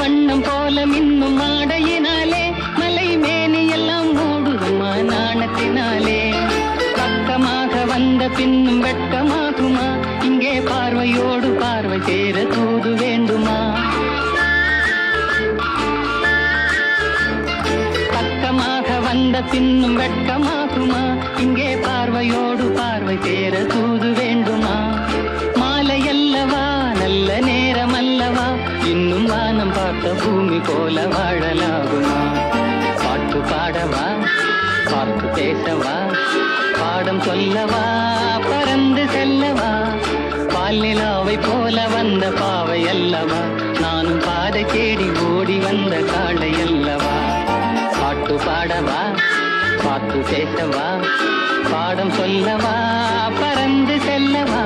வண்ணம் போல மின்னும் ஆடையினாலே மலை மேனி எல்லாம் மூடுதுமா நாணத்தினாலே. பக்கமாக வந்த பின்னும் வெட்கமாகுமா, இங்கே பார்வையோடு பார்வை சேர தூது வேண்டுமா. பக்கமாக வந்த பின்னும் வெட்கமாகுமா, இங்கே பார்வையோடு பார்வை சேர தூது வேண்டுமா. மாலையல்லவா நல்ல நேரம் அல்லவா, இன்னும் வானம் பார்த்த பூமி போல வாழலாகுமா. பாட்டு பாடவா, பார்த்து பேசவா, பாடம் சொல்லவா, பறந்து செல்லவா. பால் நிலாவை போல வந்த பாவை அல்லவா, நானும் பாதை தேடி ஓடி வந்த காளை அல்லவா. பாட்டு பாடவா, பார்த்து பேசவா, பாடம் சொல்லவா, பறந்து செல்லவா.